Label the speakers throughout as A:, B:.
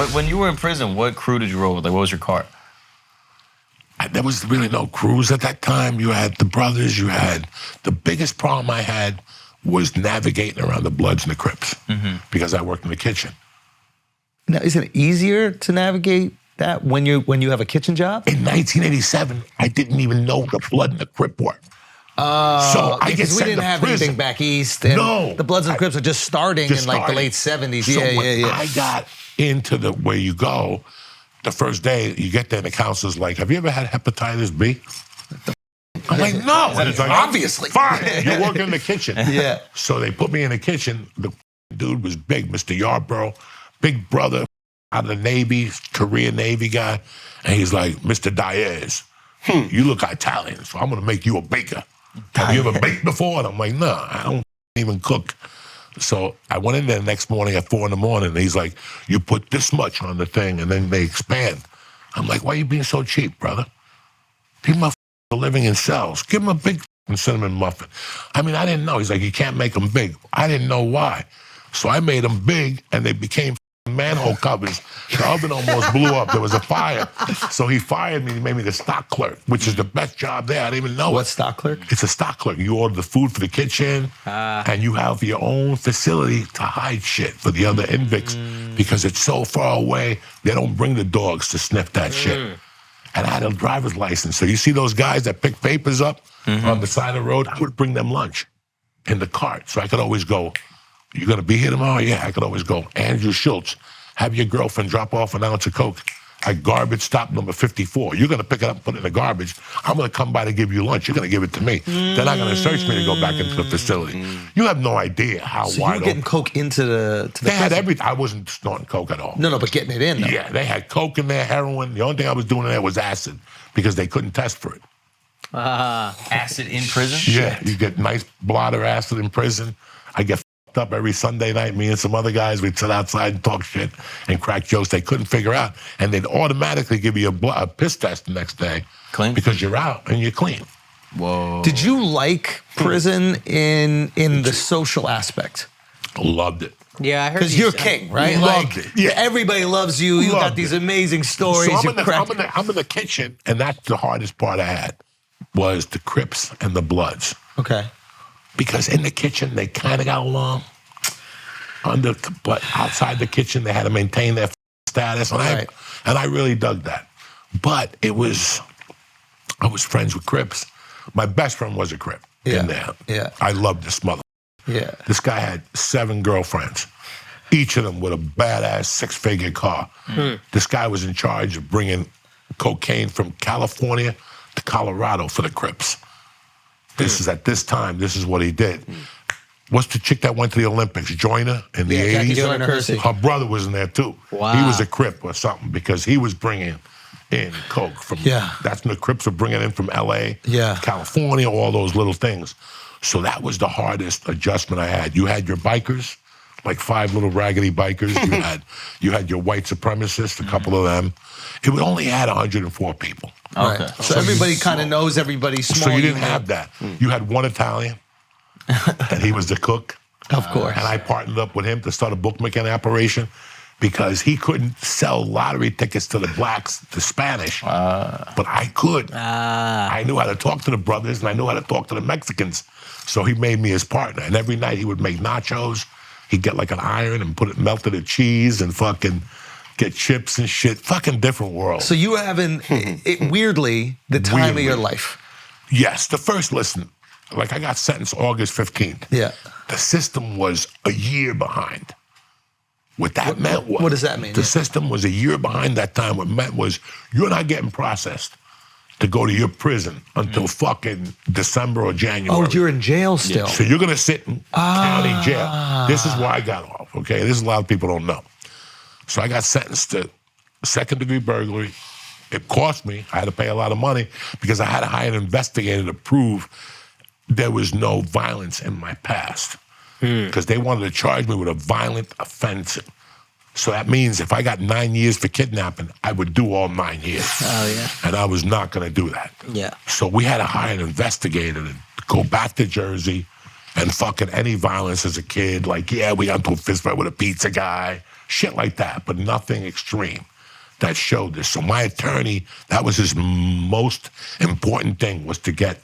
A: When you were in prison, what crew did you roll with? Like, what was your car?
B: There was really no crews at that time. You had the brothers, you had... The biggest problem I had was navigating around the Bloods and the Crips because I worked in the kitchen.
C: Now, is it easier to navigate that when you have a kitchen job?
B: In 1987, I didn't even know the Blood and the Crip were. So I get
C: we
B: sent
C: didn't
B: to
C: have
B: prison.
C: anything back east. And
B: No.
C: the Bloods and Crips are just starting in like the late 70s.
B: So when
C: yeah.
B: I got into the where you go, the first day you get there and the counselor's like, have you ever had hepatitis B? I'm like, no. And it's like,
C: obviously.
B: Fine, you're working in the kitchen.
C: Yeah.
B: So they put me in the kitchen. The dude was big, Mr. Yarborough, big brother out of the Navy, Korean Navy guy. And he's like, Mr. Diaz, you look Italian, so I'm gonna make you a baker. Have you ever baked before? And I'm like, no, I don't even cook. So I went in there the next morning at 4 a.m, and he's like, you put this much on the thing, and then they expand. I'm like, why are you being so cheap, brother? These motherfuckers are living in cells. Give them a big cinnamon muffin. I mean, I didn't know. He's like, you can't make them big. I didn't know why. So I made them big, and they became manhole covers. The oven almost blew up. There was a fire. So he fired me. He made me the stock clerk, which is the best job there. I didn't even know
C: What's stock clerk?
B: It's a stock clerk. You order the food for the kitchen, and you have your own facility to hide shit for the other inmates because it's so far away, they don't bring the dogs to sniff that shit. And I had a driver's license. So you see those guys that pick papers up on the side of the road? I would bring them lunch in the cart. So I could always go, you gonna be here tomorrow? Yeah, I could always go. Andrew Schulz, have your girlfriend drop off an ounce of Coke at garbage stop number 54. You're gonna pick it up and put it in the garbage. I'm gonna come by to give you lunch. You're gonna give it to me. They're not gonna search me to go back into the facility. You have no idea how
C: So
B: wide
C: you were getting Coke into the
B: They had
C: prison?
B: everything. I wasn't snorting Coke at all.
C: No, but getting it in, though.
B: Yeah, they had Coke in there, heroin. The only thing I was doing in there was acid because they couldn't test for it.
A: Acid in prison?
B: Yeah, you get nice blotter acid in prison. I get fucked up every Sunday night. Me and some other guys, we'd sit outside and talk shit and crack jokes they couldn't figure out. And they'd automatically give you a piss test the next day.
A: Clean?
B: Because you're out and you're clean.
A: Whoa.
C: Did you like prison in the social aspect?
B: Loved it.
D: Yeah, I heard
C: Because you're king, right?
B: Loved
C: Like,
B: it. Yeah.
C: everybody loves you. You got
B: Loved
C: these
B: it.
C: amazing stories.
B: So
C: you crack-
B: I'm in the kitchen, and that's the hardest part I had, was the Crips and the Bloods.
C: Okay.
B: Because in the kitchen, they kind of got along. But outside the kitchen, they had to maintain their status. And,
C: Right.
B: I really dug that. But I was friends with Crips. My best friend was a Crip in there.
C: Yeah.
B: I loved this mother.
C: Yeah.
B: This guy had 7 girlfriends, each of them with a badass 6-figure car. This guy was in charge of bringing cocaine from California to Colorado for the Crips. This is at this time, this is what he did. What's the chick that went to the Olympics? Jonah in the 80s?
C: Jonah Hersey.
B: Her brother was in there too.
D: Wow.
B: He was a Crip or something because he was bringing in coke from, that's when the Crips were bringing in from LA, California, all those little things. So that was the hardest adjustment I had. You had your bikers, like 5 little raggedy bikers. You had your white supremacists, a couple of them. It only had 104 people.
A: Okay.
C: Right. So everybody kind of knows everybody small.
B: So you didn't have that. You had one Italian, and he was the cook.
C: Of course.
B: And I partnered up with him to start a bookmaking operation because he couldn't sell lottery tickets to the blacks, the Spanish, but I could. I knew how to talk to the brothers, and I knew how to talk to the Mexicans. So he made me his partner. And every night he would make nachos. He'd get like an iron and put it melted in cheese and fucking get chips and shit. Fucking different world.
C: So you were having, weirdly, the time of your life.
B: Yes, the first listen. Like I got sentenced August 15th.
C: Yeah.
B: The system was a year behind. What that meant was...
C: What does that mean?
B: The system was a year behind that time. What meant was you're not getting processed to go to your prison until fucking December or January.
C: Oh, you're in jail still.
B: So you're going to sit in county jail. This is why I got off, okay? This is a lot of people don't know. So I got sentenced to 2nd-degree burglary. It cost me. I had to pay a lot of money because I had to hire an investigator to prove there was no violence in my past. Because they wanted to charge me with a violent offense. So that means if I got 9 years for kidnapping, I would do all 9 years.
D: Oh, yeah.
B: And I was not going to do that.
D: Yeah.
B: So we had to hire an investigator to go back to Jersey and fucking any violence as a kid. Like, yeah, we got into a fist fight with a pizza guy. shit like that, but nothing extreme that showed this. So my attorney, that was his most important thing, was to get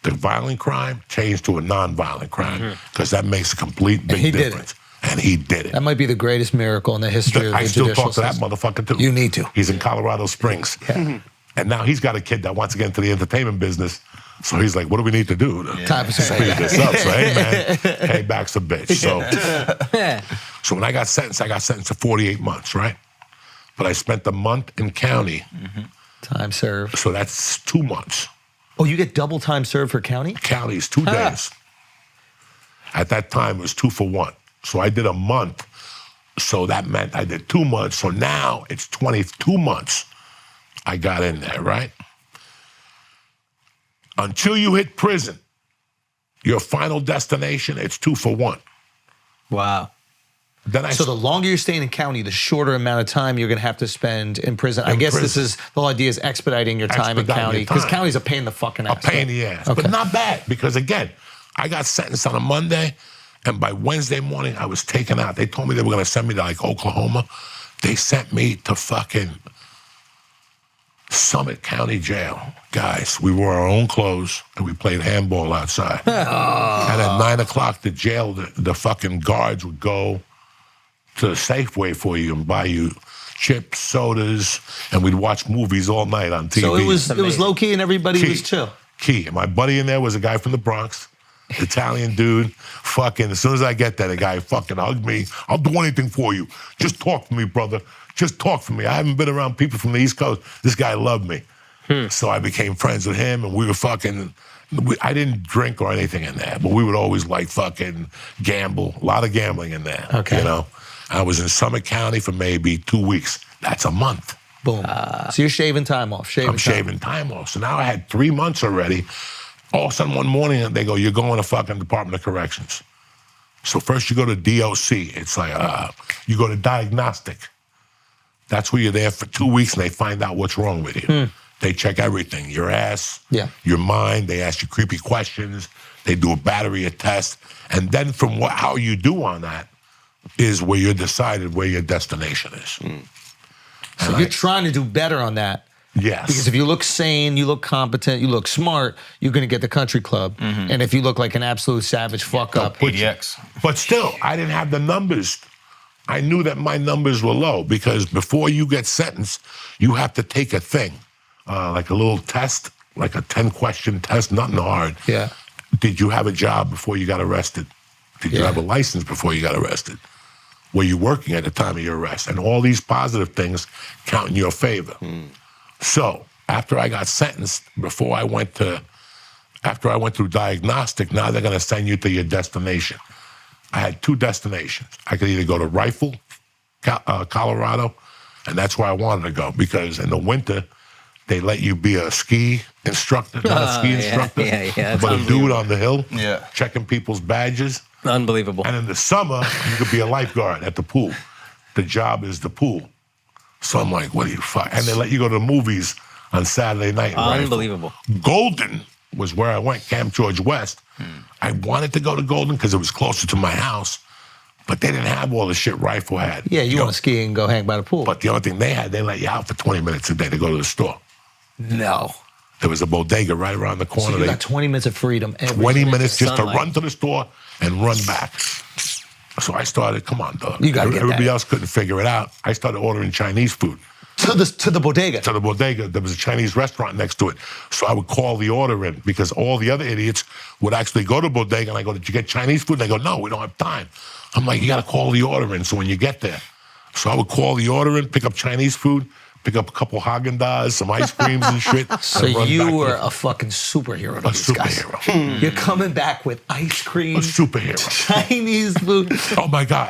B: the violent crime changed to a non-violent crime, because that makes a complete big difference. And he did it.
C: That might be the greatest miracle in the history of the judicial system.
B: I still talk to that motherfucker too.
C: You need to.
B: He's in Colorado Springs.
C: Yeah.
B: And now he's got a kid that wants to get into the entertainment business. So he's like, what do we need to do to
C: Time for some
B: speed this up? So, hey, man, payback's a bitch. So when I got sentenced to 48 months, right? But I spent a month in county.
C: Time served.
B: So that's 2 months.
C: Oh, you get double time served for county?
B: County is 2 days. At that time, it was 2 for 1. So I did a month. So that meant I did 2 months. So now it's 22 months I got in there, right? Until you hit prison, your final destination, it's 2 for 1.
C: Wow.
B: Then
C: So the longer you're staying in county, the shorter amount of time you're going to have to spend in prison. I guess this is, the whole idea is expediting your time in county, because county's a pain in the fucking ass.
B: A pain in the ass, but not bad, because again, I got sentenced on a Monday, and by Wednesday morning, I was taken out. They told me they were going to send me to like Oklahoma. They sent me to fucking Summit County Jail. Guys, we wore our own clothes and we played handball outside. And at 9 o'clock, the jail, the fucking guards would go to the Safeway for you and buy you chips, sodas, and we'd watch movies all night on TV.
C: So it was low key and everybody was chill.
B: And my buddy in there was a guy from the Bronx, Italian dude. Fucking, as soon as I get there, the guy fucking hugged me. I'll do anything for you. Just talk to me, brother. Just talk to me. I haven't been around people from the East Coast. This guy loved me. So I became friends with him, and we were fucking, I didn't drink or anything in there, but we would always like fucking gamble. A lot of gambling in there, you know? I was in Summit County for maybe 2 weeks. That's a month.
C: Boom. So you're shaving time off.
B: Shaving time off. So now I had 3 months already. All of a sudden one morning, they go, you're going to fucking Department of Corrections. So first you go to DOC. It's like, you go to diagnostic. That's where you're there for 2 weeks, and they find out what's wrong with you. They check everything, your ass, your mind. They ask you creepy questions. They do a battery of tests. And then from how you do on that is where you're decided where your destination is.
C: So you're trying to do better on that.
B: Yes.
C: Because if you look sane, you look competent, you look smart, you're going to get the country club. And if you look like an absolute savage fuck up.
A: ADX.
B: But still, I didn't have the numbers. I knew that my numbers were low, because before you get sentenced, you have to take a thing, like a little test, like a 10-question test, nothing hard.
C: Yeah.
B: Did you have a job before you got arrested? Did you have a license before you got arrested? Were you working at the time of your arrest? And all these positive things count in your favor. So after I got sentenced, after I went through diagnostic, now they're going to send you to your destination. I had 2 destinations. I could either go to Rifle, Colorado, and that's where I wanted to go, because in the winter, they let you be a ski instructor, not a ski instructor, but a dude on the hill, checking people's badges.
D: Unbelievable.
B: And in the summer, you could be a lifeguard at the pool. The job is the pool. So I'm like, what are you fuck? And they let you go to the movies on Saturday night.
D: Unbelievable.
B: Golden was where I went, Camp George West. I wanted to go to Golden because it was closer to my house, but they didn't have all the shit Rifle had.
C: Yeah, you want to ski and go hang by the pool.
B: But the only thing they had, they let you out for 20 minutes a day to go to the store.
C: No.
B: There was a bodega right around the corner.
C: So you got 20 minutes of freedom.
B: 20 minutes just to run to the store and run back. So I started, come on, dog.
C: You gotta get
B: Everybody
C: that.
B: else couldn't figure it out. I started ordering Chinese food.
C: To the bodega.
B: To the bodega. There was a Chinese restaurant next to it. So I would call the order in, because all the other idiots would actually go to bodega, and I go, did you get Chinese food? And they go, no, we don't have time. I'm like, you got to call the order in so when you get there. So I would call the order in, pick up Chinese food, pick up a couple Haagen-Dazs, some ice creams and shit.
C: So you were a fucking superhero to these guys.
B: Superhero.
C: You're coming back with ice cream.
B: A superhero.
C: Chinese food.
B: Oh, my God.